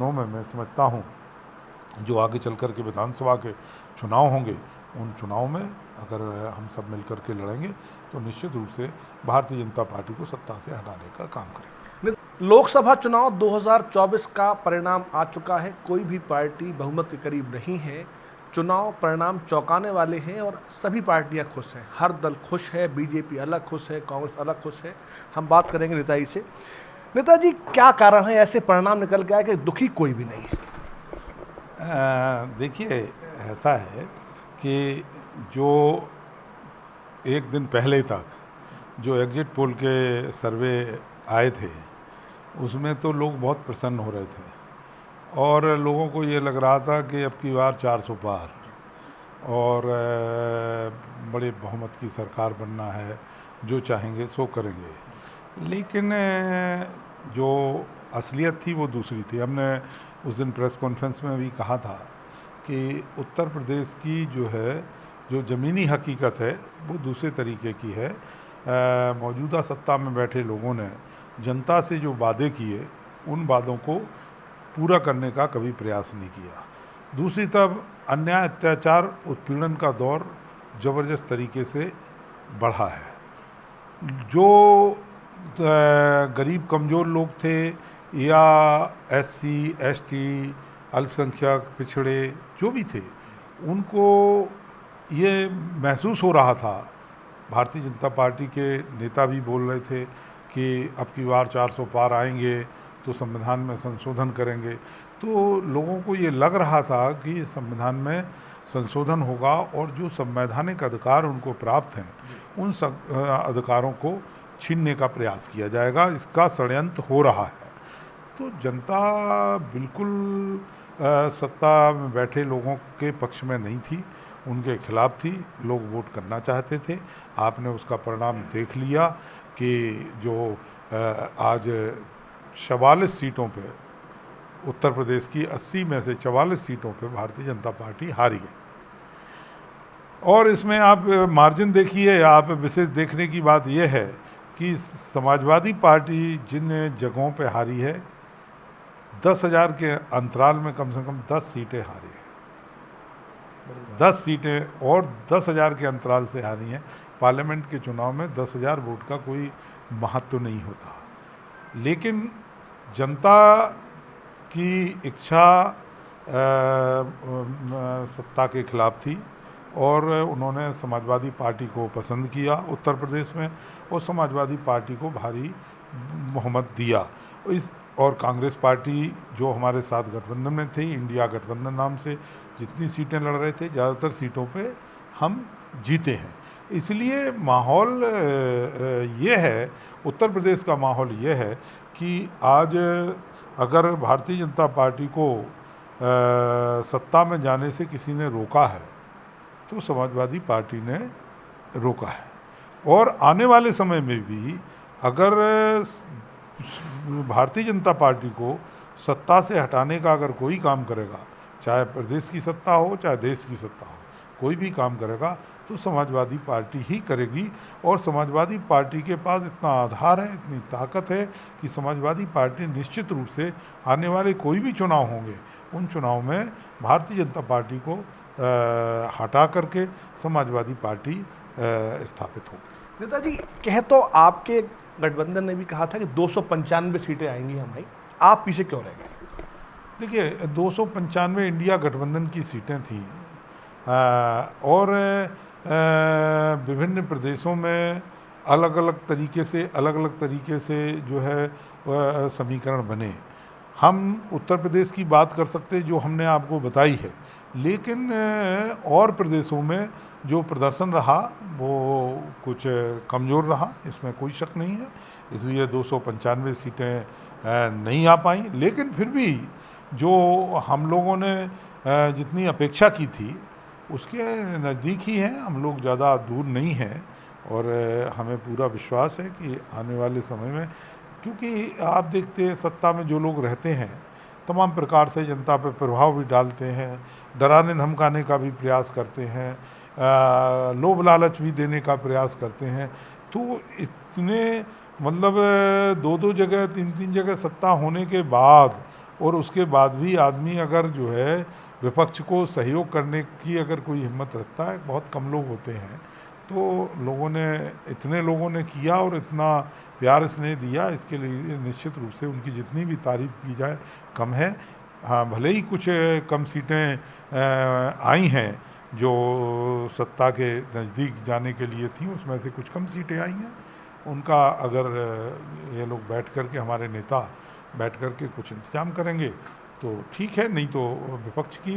दिनों में मैं समझता हूँ जो आगे चल कर के विधानसभा के चुनाव होंगे, उन चुनाव में अगर हम सब मिल कर के लड़ेंगे तो निश्चित रूप से भारतीय जनता पार्टी को सत्ता से हटाने का काम करेंगे। लोकसभा चुनाव 2024 का परिणाम आ चुका है। कोई भी पार्टी बहुमत के करीब नहीं है। चुनाव परिणाम चौंकाने वाले हैं और सभी पार्टियां खुश हैं। हर दल खुश है, बीजेपी अलग खुश है, कांग्रेस अलग खुश है। हम बात करेंगे नेताजी से। नेताजी, क्या कारण है ऐसे परिणाम निकल के आए कि दुखी कोई भी नहीं है? देखिए, ऐसा है कि जो एक दिन पहले तक जो एग्जिट पोल के सर्वे आए थे उसमें तो लोग बहुत प्रसन्न हो रहे थे और लोगों को ये लग रहा था कि अब की बार 400 पार और बड़े बहुमत की सरकार बनना है, जो चाहेंगे सो करेंगे। लेकिन जो असलियत थी वो दूसरी थी। हमने उस दिन प्रेस कॉन्फ्रेंस में भी कहा था कि उत्तर प्रदेश की जो ज़मीनी हकीकत है वो दूसरे तरीके की है। मौजूदा सत्ता में बैठे लोगों ने जनता से जो वादे किए उन वादों को पूरा करने का कभी प्रयास नहीं किया। दूसरी तरफ अन्याय, अत्याचार, उत्पीड़न का दौर ज़बरदस्त तरीके से बढ़ा है। जो गरीब कमज़ोर लोग थे या SC, ST, अल्पसंख्यक, पिछड़े जो भी थे, उनको ये महसूस हो रहा था। भारतीय जनता पार्टी के नेता भी बोल रहे थे कि अब की बार 400 पार आएंगे तो संविधान में संशोधन करेंगे। तो लोगों को ये लग रहा था कि संविधान में संशोधन होगा और जो संवैधानिक अधिकार उनको प्राप्त हैं उन अधिकारों को छीनने का प्रयास किया जाएगा। इसका षड्यंत्र हो रहा है। तो जनता बिल्कुल सत्ता में बैठे लोगों के पक्ष में नहीं थी, उनके खिलाफ थी। लोग वोट करना चाहते थे। आपने उसका परिणाम देख लिया कि जो आज 44 सीटों पे, उत्तर प्रदेश की 80 में से 44 सीटों पे भारतीय जनता पार्टी हारी है। और इसमें आप मार्जिन देखिए, आप विशेष देखने की बात यह है कि समाजवादी पार्टी जिन जगहों पे हारी है, 10,000 के अंतराल में कम से कम 10 सीटें हारी हैं। 10 सीटें और 10,000 के अंतराल से हारी हैं। पार्लियामेंट के चुनाव में 10,000 वोट का कोई महत्व नहीं होता। लेकिन जनता की इच्छा सत्ता के खिलाफ थी और उन्होंने समाजवादी पार्टी को पसंद किया उत्तर प्रदेश में और समाजवादी पार्टी को भारी बहुमत दिया। और कांग्रेस पार्टी जो हमारे साथ गठबंधन में थी, इंडिया गठबंधन नाम से जितनी सीटें लड़ रहे थे, ज़्यादातर सीटों पे हम जीते हैं। इसलिए माहौल ये है, उत्तर प्रदेश का माहौल ये है कि आज अगर भारतीय जनता पार्टी को सत्ता में जाने से किसी ने रोका है तो समाजवादी पार्टी ने रोका है। और आने वाले समय में भी अगर भारतीय जनता पार्टी को सत्ता से हटाने का अगर कोई काम करेगा, चाहे प्रदेश की सत्ता हो चाहे देश की सत्ता हो, कोई भी काम करेगा तो समाजवादी पार्टी ही करेगी। और समाजवादी पार्टी के पास इतना आधार है, इतनी ताकत है कि समाजवादी पार्टी निश्चित रूप से आने वाले कोई भी चुनाव होंगे उन चुनाव में भारतीय जनता पार्टी को हटा करके समाजवादी पार्टी स्थापित होगी। नेताजी, कह तो आपके गठबंधन ने भी कहा था कि 295 सीटें आएंगी हमारी, आप पीछे क्यों रह गए? देखिए, 295 इंडिया गठबंधन की सीटें थीं और विभिन्न प्रदेशों में अलग अलग तरीके से जो है समीकरण बने। हम उत्तर प्रदेश की बात कर सकते जो हमने आपको बताई है, लेकिन और प्रदेशों में जो प्रदर्शन रहा वो कुछ कमज़ोर रहा, इसमें कोई शक नहीं है। इसलिए 295 सीटें नहीं आ पाई। लेकिन फिर भी जो हम लोगों ने जितनी अपेक्षा की थी उसके नज़दीक ही हैं। हम लोग ज़्यादा दूर नहीं हैं और हमें पूरा विश्वास है कि आने वाले समय में, क्योंकि आप देखते हैं सत्ता में जो लोग रहते हैं तमाम प्रकार से जनता पर प्रभाव भी डालते हैं, डराने धमकाने का भी प्रयास करते हैं, लोभ लालच भी देने का प्रयास करते हैं। तो इतने मतलब 2-2 जगह 3-3 जगह सत्ता होने के बाद और उसके बाद भी आदमी अगर जो है विपक्ष को सहयोग करने की अगर कोई हिम्मत रखता है, बहुत कम लोग होते हैं, तो इतने लोगों ने किया और इतना प्यार स्नेह दिया, इसके लिए निश्चित रूप से उनकी जितनी भी तारीफ की जाए कम है। हाँ, भले ही कुछ कम सीटें आई हैं जो सत्ता के नज़दीक जाने के लिए थी, उसमें से कुछ कम सीटें आई हैं। उनका अगर ये लोग बैठ कर के, हमारे नेता बैठ कर के कुछ इंतजाम करेंगे तो ठीक है, नहीं तो विपक्ष की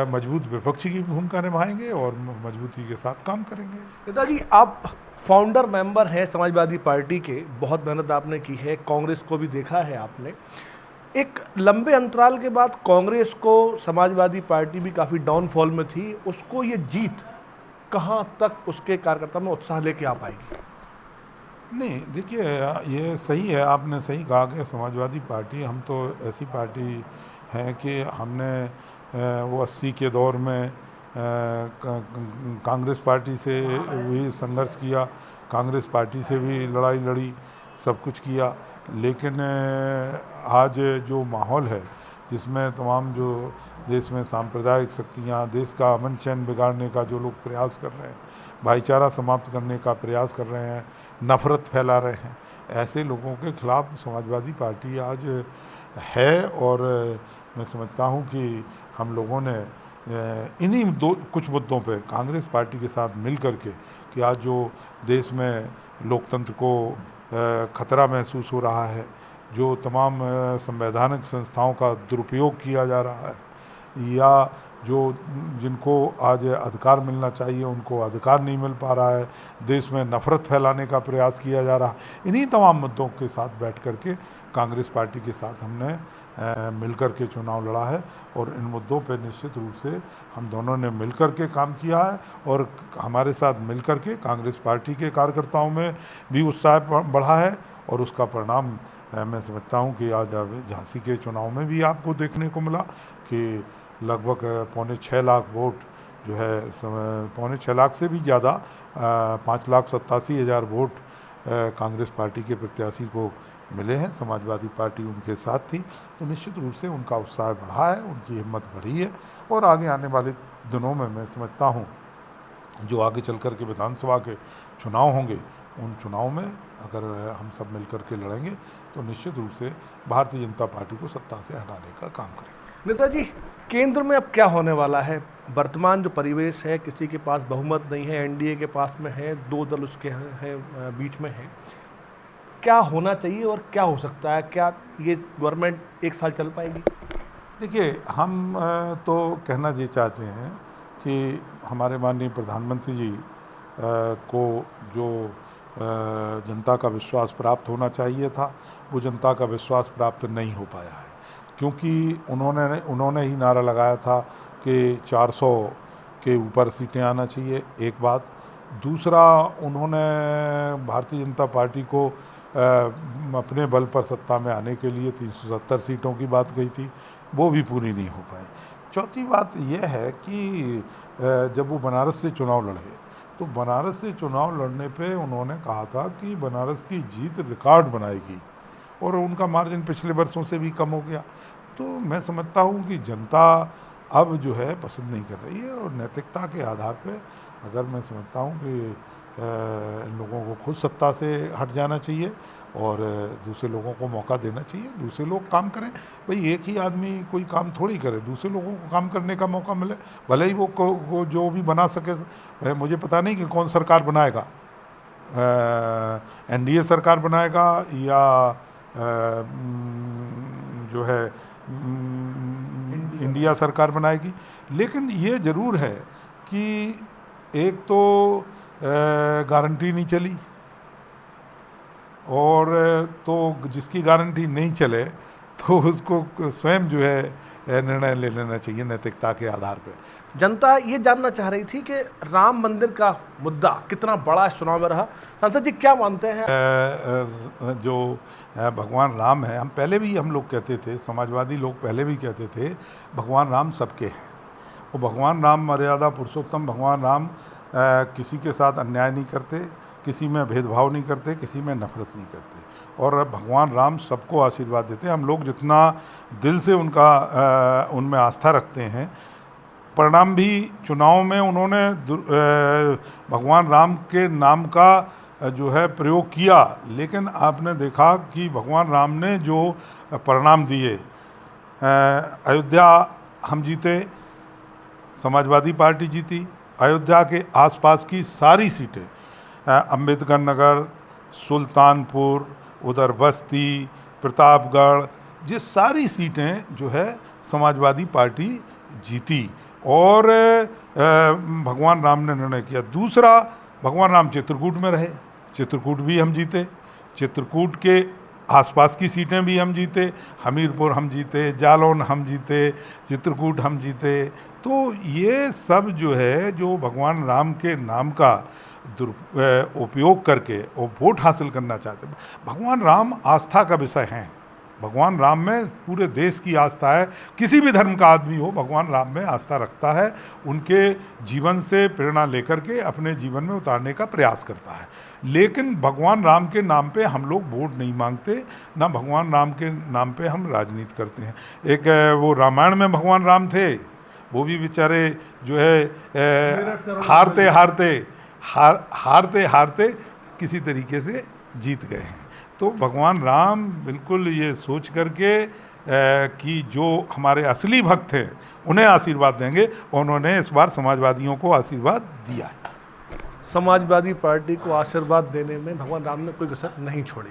मजबूत विपक्ष की भूमिका निभाएंगे और मजबूती के साथ काम करेंगे। नेताजी, आप फाउंडर मेंबर हैं समाजवादी पार्टी के, बहुत मेहनत आपने की है, कांग्रेस को भी देखा है आपने। एक लंबे अंतराल के बाद कांग्रेस को, समाजवादी पार्टी भी काफ़ी डाउनफॉल में थी, उसको ये जीत कहाँ तक उसके कार्यकर्ता में उत्साह लेके आ पाएगी? नहीं, देखिए, ये सही है, आपने सही कहा कि समाजवादी पार्टी, हम तो ऐसी पार्टी हैं कि हमने वो 80 के दौर में कांग्रेस पार्टी से भी संघर्ष किया, कांग्रेस पार्टी से भी लड़ाई लड़ी, सब कुछ किया, लेकिन आज जो माहौल है जिसमें तमाम जो देश में सांप्रदायिक शक्तियाँ, देश का अमन चैन बिगाड़ने का जो लोग प्रयास कर रहे हैं, भाईचारा समाप्त करने का प्रयास कर रहे हैं, नफ़रत फैला रहे हैं, ऐसे लोगों के खिलाफ समाजवादी पार्टी आज है। और मैं समझता हूँ कि हम लोगों ने इन्हीं कुछ मुद्दों पे कांग्रेस पार्टी के साथ मिल कर के, कि आज जो देश में लोकतंत्र को खतरा महसूस हो रहा है, जो तमाम संवैधानिक संस्थाओं का दुरुपयोग किया जा रहा है, या जो जिनको आज अधिकार मिलना चाहिए उनको अधिकार नहीं मिल पा रहा है, देश में नफ़रत फैलाने का प्रयास किया जा रहा है, इन्हीं तमाम मुद्दों के साथ बैठ कर के कांग्रेस पार्टी के साथ हमने मिलकर के चुनाव लड़ा है। और इन मुद्दों पर निश्चित रूप से हम दोनों ने मिलकर के काम किया है, और हमारे साथ मिलकर के कांग्रेस पार्टी के कार्यकर्ताओं में भी उत्साह बढ़ा है, और उसका परिणाम मैं समझता हूँ कि आज झांसी के चुनाव में भी आपको देखने को मिला कि लगभग 5.25 लाख वोट जो है, 5.25 लाख से भी ज़्यादा, 5,87,000 वोट कांग्रेस पार्टी के प्रत्याशी को मिले हैं। समाजवादी पार्टी उनके साथ थी, तो निश्चित रूप से उनका उत्साह बढ़ा है, उनकी हिम्मत बढ़ी है। और आगे आने वाले दिनों में मैं समझता हूँ जो आगे चल कर के विधानसभा के चुनाव होंगे, उन चुनाव में अगर हम सब मिल कर के लड़ेंगे तो निश्चित रूप से भारतीय जनता पार्टी को सत्ता से हटाने का काम करेंगे। नेताजी, केंद्र में अब क्या होने वाला है? वर्तमान जो परिवेश है, किसी के पास बहुमत नहीं है, एनडीए के पास में है, 2 दल उसके हैं बीच में है, क्या होना चाहिए और क्या हो सकता है? क्या ये गवर्नमेंट 1 साल चल पाएगी? देखिए, हम तो कहना ये चाहते हैं कि हमारे माननीय प्रधानमंत्री जी को जो जनता का विश्वास प्राप्त होना चाहिए था, वो जनता का विश्वास प्राप्त नहीं हो पाया है, क्योंकि उन्होंने ही नारा लगाया था कि 400 के ऊपर सीटें आना चाहिए, एक बात। दूसरा, उन्होंने भारतीय जनता पार्टी को अपने बल पर सत्ता में आने के लिए 370 सीटों की बात कही थी, वो भी पूरी नहीं हो पाई। चौथी बात यह है कि जब वो बनारस से चुनाव लड़े, तो बनारस से चुनाव लड़ने पे उन्होंने कहा था कि बनारस की जीत रिकॉर्ड बनाएगी, और उनका मार्जिन पिछले वर्षों से भी कम हो गया। तो मैं समझता हूँ कि जनता अब जो है पसंद नहीं कर रही है, और नैतिकता के आधार पे अगर मैं समझता हूँ कि इन लोगों को खुद सत्ता से हट जाना चाहिए और दूसरे लोगों को मौका देना चाहिए, दूसरे लोग काम करें। भाई, एक ही आदमी कोई काम थोड़ी करे, दूसरे लोगों को काम करने का मौका मिले, भले ही वो जो भी बना सके। मुझे पता नहीं कि कौन सरकार बनाएगा, एनडीए सरकार बनाएगा या जो है इंडिया सरकार बनाएगी, लेकिन ये ज़रूर है कि एक तो गारंटी नहीं चली, और तो जिसकी गारंटी नहीं चले तो उसको स्वयं जो है निर्णय ले लेना चाहिए नैतिकता के आधार पर। जनता ये जानना चाह रही थी कि राम मंदिर का मुद्दा कितना बड़ा इस चुनाव में रहा। सांसद जी, क्या मानते हैं? जो भगवान राम है, हम लोग कहते थे, समाजवादी लोग पहले भी कहते थे, भगवान राम सबके हैं। वो भगवान राम मर्यादा पुरुषोत्तम भगवान राम किसी के साथ अन्याय नहीं करते, किसी में भेदभाव नहीं करते, किसी में नफरत नहीं करते, और भगवान राम सबको आशीर्वाद देते हैं। हम लोग जितना दिल से उनमें आस्था रखते हैं, परिणाम भी चुनाव में उन्होंने भगवान राम के नाम का जो है प्रयोग किया, लेकिन आपने देखा कि भगवान राम ने जो परिणाम दिए, अयोध्या हम जीते, समाजवादी पार्टी जीती, अयोध्या के आसपास की सारी सीटें, अंबेडकर नगर, सुल्तानपुर, उधर बस्ती, प्रतापगढ़, ये सारी सीटें जो है समाजवादी पार्टी जीती, और भगवान राम ने निर्णय किया। दूसरा, भगवान राम चित्रकूट में रहे, चित्रकूट भी हम जीते, चित्रकूट के आसपास की सीटें भी हम जीते, हमीरपुर हम जीते, जालौन हम जीते, चित्रकूट हम जीते। तो ये सब जो है, जो भगवान राम के नाम का उपयोग करके वो वोट हासिल करना चाहते हैं। भगवान राम आस्था का विषय हैं, भगवान राम में पूरे देश की आस्था है। किसी भी धर्म का आदमी हो, भगवान राम में आस्था रखता है, उनके जीवन से प्रेरणा लेकर के अपने जीवन में उतारने का प्रयास करता है। लेकिन भगवान राम के नाम पे हम लोग वोट नहीं मांगते, ना भगवान राम के नाम पे हम राजनीति करते हैं। एक वो रामायण में भगवान राम थे, वो भी बेचारे जो है हारते हारते किसी तरीके से जीत गए हैं। तो भगवान राम बिल्कुल ये सोच करके कि जो हमारे असली भक्त हैं उन्हें आशीर्वाद देंगे, उन्होंने इस बार समाजवादियों को आशीर्वाद दिया है। समाजवादी पार्टी को आशीर्वाद देने में भगवान राम ने कोई कसर नहीं छोड़ी।